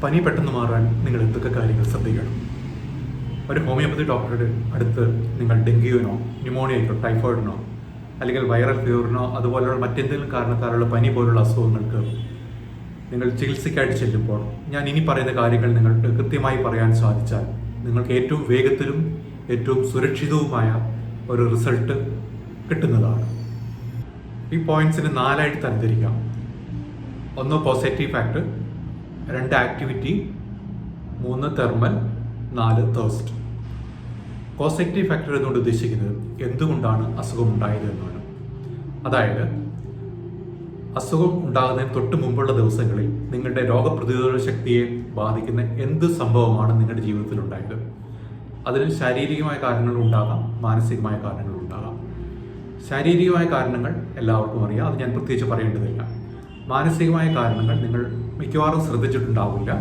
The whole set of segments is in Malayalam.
പനി പെട്ടെന്ന് മാറാൻ നിങ്ങൾ എന്തൊക്കെ കാര്യങ്ങൾ ശ്രദ്ധിക്കണം? ഒരു ഹോമിയോപ്പതി ഡോക്ടറുടെ അടുത്ത് നിങ്ങൾ ഡെങ്കിയുവിനോ ന്യൂമോണിയയ്ക്കോ ടൈഫോയിഡിനോ അല്ലെങ്കിൽ വൈറൽ ഫീവറിനോ അതുപോലുള്ള മറ്റെന്തെങ്കിലും കാരണത്താലുള്ള പനി പോലുള്ള അസുഖങ്ങൾക്ക് നിങ്ങൾ ചികിത്സയ്ക്കായിട്ട് ചെല്ലുമ്പോൾ ഞാൻ ഇനി പറയുന്ന കാര്യങ്ങൾ നിങ്ങൾക്ക് കൃത്യമായി പറയാൻ സാധിച്ചാൽ നിങ്ങൾക്ക് ഏറ്റവും വേഗത്തിലും ഏറ്റവും സുരക്ഷിതവുമായ ഒരു റിസൾട്ട് കിട്ടുന്നതാണ്. ഈ പോയിന്റ്സിന് 4 ആയിട്ട് തരംതിരിക്കാം. 1 positive factor, 2 activity, 3 thermal, 4 thirst. Positive factor എന്നുകൊണ്ട് ഉദ്ദേശിക്കുന്നത് എന്തുകൊണ്ടാണ് അസുഖം ഉണ്ടായത് എന്നാണ്. അതായത് അസുഖം ഉണ്ടാകുന്നതിന് തൊട്ട് മുമ്പുള്ള ദിവസങ്ങളിൽ നിങ്ങളുടെ രോഗപ്രതിരോധ ശക്തിയെ ബാധിക്കുന്ന എന്ത് സംഭവമാണ് നിങ്ങളുടെ ജീവിതത്തിൽ ഉണ്ടായത്. അതിന് ശാരീരികമായ കാരണങ്ങൾ ഉണ്ടാകാം, മാനസികമായ കാരണങ്ങൾ ഉണ്ടാകാം. ശാരീരികമായ കാരണങ്ങൾ എല്ലാവർക്കും അറിയാം, അത് ഞാൻ പ്രത്യേകിച്ച് പറയേണ്ടതില്ല. മാനസികമായ കാരണങ്ങൾ നിങ്ങൾ മിക്കവാറും ശ്രദ്ധിച്ചിട്ടുണ്ടാവില്ല.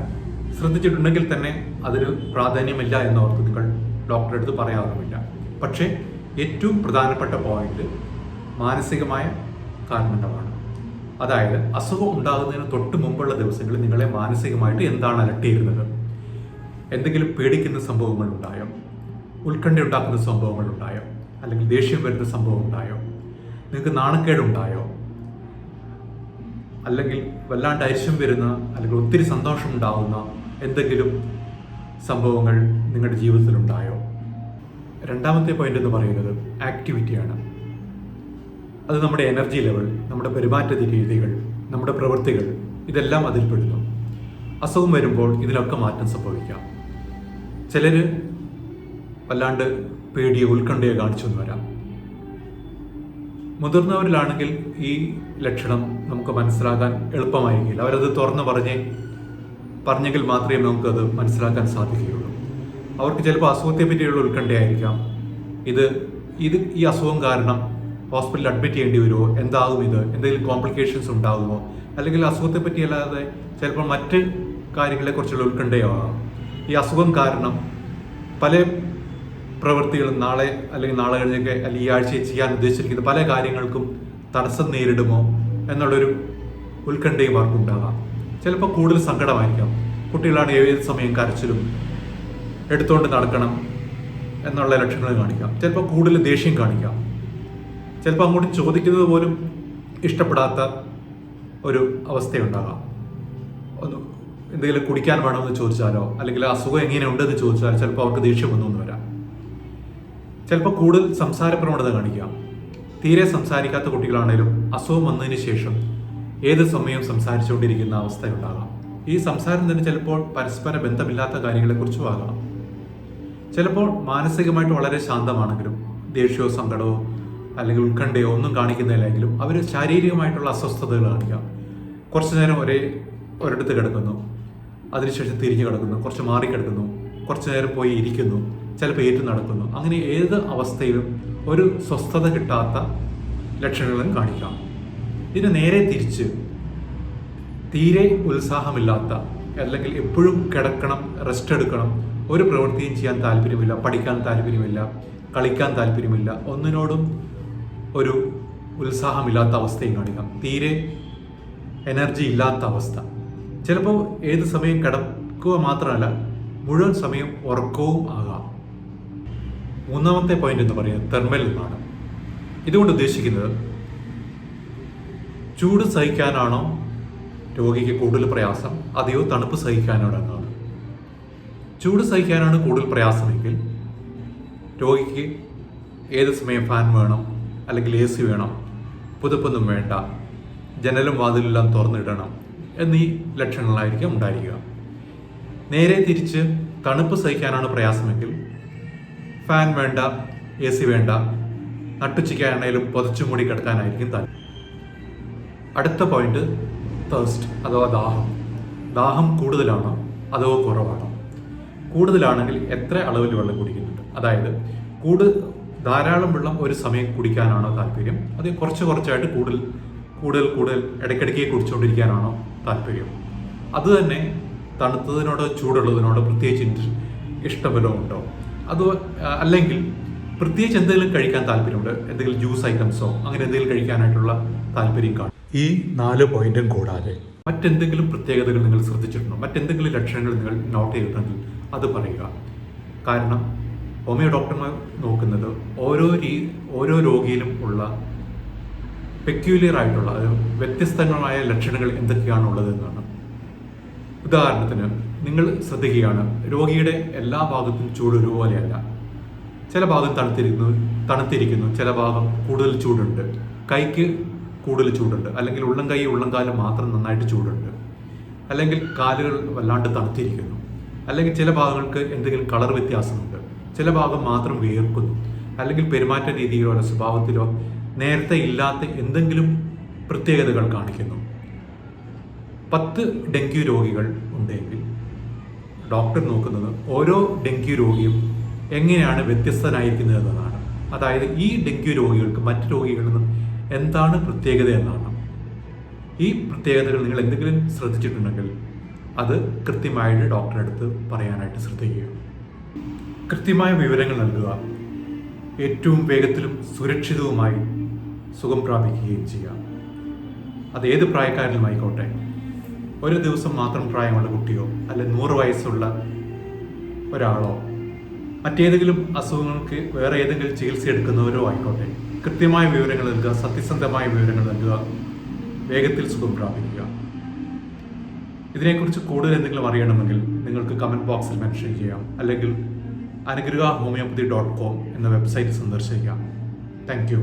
ശ്രദ്ധിച്ചിട്ടുണ്ടെങ്കിൽ തന്നെ അതിന് പ്രാധാന്യമില്ല എന്നോർത്ത് നിങ്ങൾ ഡോക്ടറെ അടുത്ത് പറയാറുമില്ല. പക്ഷേ ഏറ്റവും പ്രധാനപ്പെട്ട പോയിന്റ് മാനസികമായ കാരണങ്ങളാണ്. അതായത് അസുഖം ഉണ്ടാകുന്നതിന് തൊട്ട് മുമ്പുള്ള ദിവസങ്ങളിൽ നിങ്ങളെ മാനസികമായിട്ട് എന്താണ് അലട്ടിയിരുന്നത്? എന്തെങ്കിലും പേടിക്കുന്ന സംഭവങ്ങൾ ഉണ്ടായോ? ഉത്കണ്ഠ ഉണ്ടാക്കുന്ന സംഭവങ്ങൾ ഉണ്ടായോ? അല്ലെങ്കിൽ ദേഷ്യം വരുന്ന സംഭവം ഉണ്ടായോ? നിങ്ങൾക്ക് നാണക്കേടുണ്ടായോ? അല്ലെങ്കിൽ വല്ലാണ്ട് അരിശം വരുന്ന അല്ലെങ്കിൽ ഒത്തിരി സന്തോഷം ഉണ്ടാകുന്ന എന്തെങ്കിലും സംഭവങ്ങൾ നിങ്ങളുടെ ജീവിതത്തിലുണ്ടായോ? രണ്ടാമത്തെ പോയിന്റ് എന്ന് പറയുന്നത് ആക്ടിവിറ്റിയാണ്. അത് നമ്മുടെ എനർജി ലെവൽ, നമ്മുടെ പെരുമാറ്റ രീതികൾ, നമ്മുടെ പ്രവൃത്തികൾ, ഇതെല്ലാം അതിൽപ്പെടുന്നു. അസുഖം വരുമ്പോൾ ഇതിലൊക്കെ മാറ്റം സംഭവിക്കാം. ചിലർ വല്ലാണ്ട് പേടിയോ ഉത്കണ്ഠയോ കാണിച്ചെന്ന് വരാം. മുതിർന്നവരിലാണെങ്കിൽ ഈ ലക്ഷണം നമുക്ക് മനസ്സിലാക്കാൻ എളുപ്പമായിരിക്കില്ല. അവരത് തുറന്ന് പറഞ്ഞെങ്കിൽ മാത്രമേ നമുക്കത് മനസ്സിലാക്കാൻ സാധിക്കുകയുള്ളൂ. അവർക്ക് ചിലപ്പോൾ അസുഖത്തെ പറ്റിയുള്ള ഉത്കണ്ഠയായിരിക്കാം. ഈ അസുഖം കാരണം ഹോസ്പിറ്റലിൽ അഡ്മിറ്റ് ചെയ്യേണ്ടി വരുമോ, എന്താകും, എന്തെങ്കിലും കോംപ്ലിക്കേഷൻസ് ഉണ്ടാകുമോ, അല്ലെങ്കിൽ അസുഖത്തെ പറ്റി അല്ലാതെ ചിലപ്പോൾ മറ്റ് കാര്യങ്ങളെക്കുറിച്ചുള്ള ഉത്കണ്ഠയോ ആകാം. ഈ അസുഖം കാരണം പല പ്രവൃത്തികളും നാളെ അല്ലെങ്കിൽ നാളെ കഴിഞ്ഞൊക്കെ അല്ലെങ്കിൽ ഈ ആഴ്ചയിൽ ചെയ്യാൻ ഉദ്ദേശിച്ചിരിക്കുന്ന പല കാര്യങ്ങൾക്കും തടസ്സം നേരിടുമോ എന്നുള്ളൊരു ഉത്കണ്ഠയും അവർക്കുണ്ടാകാം. ചിലപ്പോൾ കൂടുതൽ സങ്കടമായിരിക്കാം. കുട്ടികളാണ് ഏത് സമയം കരച്ചിലും എടുത്തുകൊണ്ട് നടക്കണം എന്നുള്ള ലക്ഷണങ്ങൾ കാണിക്കാം. ചിലപ്പോൾ കൂടുതൽ ദേഷ്യം കാണിക്കാം. ചിലപ്പോൾ അങ്ങോട്ട് ചോദിക്കുന്നത് പോലും ഇഷ്ടപ്പെടാത്ത ഒരു അവസ്ഥയുണ്ടാകാം. എന്തെങ്കിലും കുടിക്കാൻ വേണമെന്ന് ചോദിച്ചാലോ അല്ലെങ്കിൽ അസുഖം എങ്ങനെയുണ്ടെന്ന് ചോദിച്ചാൽ ചിലപ്പോൾ അവർക്ക് ദേഷ്യം വന്നു വരാം. ചിലപ്പോൾ കൂടുതൽ സംസാര പ്രവണത കാണിക്കാം. തീരെ സംസാരിക്കാത്ത കുട്ടികളാണേലും അസുഖം വന്നതിന് ശേഷം ഏത് സമയവും സംസാരിച്ചുകൊണ്ടിരിക്കുന്ന അവസ്ഥയുണ്ടാകാം. ഈ സംസാരം തന്നെ ചിലപ്പോൾ പരസ്പര ബന്ധമില്ലാത്ത കാര്യങ്ങളെക്കുറിച്ചും ആകാം. ചിലപ്പോൾ മാനസികമായിട്ട് വളരെ ശാന്തമാണെങ്കിലും ദേഷ്യമോ സങ്കടമോ അല്ലെങ്കിൽ ഉത്കണ്ഠയോ ഒന്നും കാണിക്കുന്നില്ലെങ്കിലും അവർ ശാരീരികമായിട്ടുള്ള അസ്വസ്ഥതകൾ കാണിക്കാം. കുറച്ചു നേരം ഒരിടത്ത് കിടക്കുന്നു, അതിനുശേഷം തിരിഞ്ഞു കിടക്കുന്നു, കുറച്ച് മാറിക്കിടക്കുന്നു, കുറച്ചു നേരം പോയി ഇരിക്കുന്നു, ചിലപ്പോൾ ഏറ്റു നടക്കുന്നു. അങ്ങനെ ഏത് അവസ്ഥയിലും ഒരു സ്വസ്ഥത കിട്ടാത്ത ലക്ഷണങ്ങളും കാണിക്കാം. ഇതിന് നേരെ തിരിച്ച് തീരെ ഉത്സാഹമില്ലാത്ത അല്ലെങ്കിൽ എപ്പോഴും കിടക്കണം, റെസ്റ്റ് എടുക്കണം, ഒരു പ്രവൃത്തിയും ചെയ്യാൻ താല്പര്യമില്ല, പഠിക്കാൻ താല്പര്യമില്ല, കളിക്കാൻ താല്പര്യമില്ല, ഒന്നിനോടും ഒരു ഉത്സാഹമില്ലാത്ത അവസ്ഥയും കാണിക്കാം. തീരെ എനർജി ഇല്ലാത്ത അവസ്ഥ. ചിലപ്പോൾ ഏത് സമയം കിടക്കുക മാത്രമല്ല മുഴുവൻ സമയം ഉറക്കവും ആകാം. മൂന്നാമത്തെ പോയിന്റ് എന്ന് പറയുന്നത് തെർമൽ എന്നാണ്. ഇതുകൊണ്ട് ഉദ്ദേശിക്കുന്നത് ചൂട് സഹിക്കാനാണോ രോഗിക്ക് കൂടുതൽ പ്രയാസം, അതെയോ തണുപ്പ് സഹിക്കാനാണോ എന്നാണ്. ചൂട് സഹിക്കാനാണ് കൂടുതൽ പ്രയാസമെങ്കിൽ രോഗിക്ക് ഏത് സമയം ഫാൻ വേണം അല്ലെങ്കിൽ AC വേണം, പുതപ്പൊന്നും വേണ്ട, ജനലും വാതിലെല്ലാം തുറന്നിടണം എന്നീ ലക്ഷണങ്ങളായിരിക്കും ഉണ്ടായിരിക്കുക. നേരെ തിരിച്ച് തണുപ്പ് സഹിക്കാനാണ് പ്രയാസമെങ്കിൽ ഫാൻ വേണ്ട, AC വേണ്ട, നട്ടുച്ചയ്ക്കാണെങ്കിലും പുതച്ചു മൂടി കിടക്കാനായിരിക്കും താല്പര്യം. അടുത്ത പോയിന്റ് തേഴ്സ്റ്റ് അഥവാ ദാഹം. ദാഹം കൂടുതലാണോ അതോ കുറവാണോ? കൂടുതലാണെങ്കിൽ എത്ര അളവിൽ വെള്ളം കുടിക്കുന്നുണ്ട്? അതായത് ധാരാളം വെള്ളം ഒരു സമയം കുടിക്കാനാണോ താല്പര്യം, അത് കുറച്ചായിട്ട് കൂടുതൽ ഇടയ്ക്കിടയ്ക്ക് കുടിച്ചുകൊണ്ടിരിക്കാനാണോ താല്പര്യം? അത് തന്നെ തണുത്തതിനോടോ ചൂടുള്ളതിനോടോ പ്രത്യേകിച്ച് ഇഷ്ടബലമുണ്ടോ? അത് അല്ലെങ്കിൽ പ്രത്യേകിച്ച് എന്തെങ്കിലും കഴിക്കാൻ താല്പര്യമുണ്ട്, എന്തെങ്കിലും ജ്യൂസ് ഐറ്റംസോ അങ്ങനെ എന്തെങ്കിലും കഴിക്കാനായിട്ടുള്ള താല്പര്യം കാണും. ഈ 4 പോയിന്റും കൂടാതെ മറ്റെന്തെങ്കിലും പ്രത്യേകതകൾ നിങ്ങൾ ശ്രദ്ധിച്ചിട്ടുണ്ടോ, മറ്റെന്തെങ്കിലും ലക്ഷണങ്ങൾ നിങ്ങൾ നോട്ട് ചെയ്തിട്ടുണ്ടെങ്കിൽ അത് പറയുക. കാരണം ഹോമിയോ ഡോക്ടർമാർ നോക്കുന്നത് ഓരോ രോഗിയിലും ഉള്ള പെക്യൂലിയർ ആയിട്ടുള്ള വ്യത്യസ്തങ്ങളായ ലക്ഷണങ്ങൾ എന്തൊക്കെയാണുള്ളത് എന്നാണ്. ഉദാഹരണത്തിന് നിങ്ങൾ ശ്രദ്ധിക്കുകയാണ്, രോഗിയുടെ എല്ലാ ഭാഗത്തും ചൂട് ഒരുപോലെയല്ല. ചില ഭാഗം തണുത്തിരിക്കുന്നു, ചില ഭാഗം കൂടുതൽ ചൂടുണ്ട്, കൈക്ക് കൂടുതൽ ചൂടുണ്ട്, അല്ലെങ്കിൽ ഉള്ളംകാലം മാത്രം നന്നായിട്ട് ചൂടുണ്ട്, അല്ലെങ്കിൽ കാലുകൾ വല്ലാണ്ട് തണുത്തിരിക്കുന്നു, അല്ലെങ്കിൽ ചില ഭാഗങ്ങൾക്ക് എന്തെങ്കിലും കളർ വ്യത്യാസമുണ്ട്, ചില ഭാഗം മാത്രം വിയർക്കുന്നു, അല്ലെങ്കിൽ പെരുമാറ്റ രീതിയിലോ അല്ല സ്വഭാവത്തിലോ നേരത്തെ ഇല്ലാത്ത എന്തെങ്കിലും പ്രത്യേകതകൾ കാണിക്കുന്നു. 10 ഡെങ്കി രോഗികൾ ഉണ്ടെങ്കിൽ ഡോക്ടർ നോക്കുന്നത് ഓരോ ഡെങ്കി രോഗിയും എങ്ങനെയാണ് വ്യത്യസ്തനായിരിക്കുന്നത് എന്നതാണ്. അതായത് ഈ ഡെങ്കി രോഗികൾക്ക് മറ്റ് രോഗികളിൽ നിന്നും എന്താണ് പ്രത്യേകത എന്നാണ്. ഈ പ്രത്യേകതകൾ നിങ്ങൾ എന്തെങ്കിലും ശ്രദ്ധിച്ചിട്ടുണ്ടെങ്കിൽ അത് കൃത്യമായിട്ട് ഡോക്ടറെ അടുത്ത് പറയാനായിട്ട് ശ്രദ്ധിക്കുക. കൃത്യമായ വിവരങ്ങൾ നൽകുക, ഏറ്റവും വേഗത്തിലും സുരക്ഷിതവുമായി സുഖം പ്രാപിക്കുകയും ചെയ്യുക. അത് ഏത് പ്രായക്കാരിലും ആയിക്കോട്ടെ, ഒരു ദിവസം മാത്രം പ്രായമുള്ള കുട്ടിയോ അല്ലെ 100 വയസ്സുള്ള ഒരാളോ മറ്റേതെങ്കിലും അസുഖങ്ങൾക്ക് വേറെ ഏതെങ്കിലും ചികിത്സ എടുക്കുന്നവരോ ആയിക്കോട്ടെ, കൃത്യമായ വിവരങ്ങൾ നൽകുക, സത്യസന്ധമായ വിവരങ്ങൾ നൽകുക, വേഗത്തിൽ സുഖം പ്രാപിക്കുക. ഇതിനെക്കുറിച്ച് കൂടുതൽ എന്തെങ്കിലും അറിയണമെങ്കിൽ നിങ്ങൾക്ക് കമൻറ്റ് ബോക്സിൽ മെൻഷൻ ചെയ്യാം, അല്ലെങ്കിൽ അനുഗ്രഹ homeopathy.com എന്ന വെബ്സൈറ്റ് സന്ദർശിക്കാം. Thank you.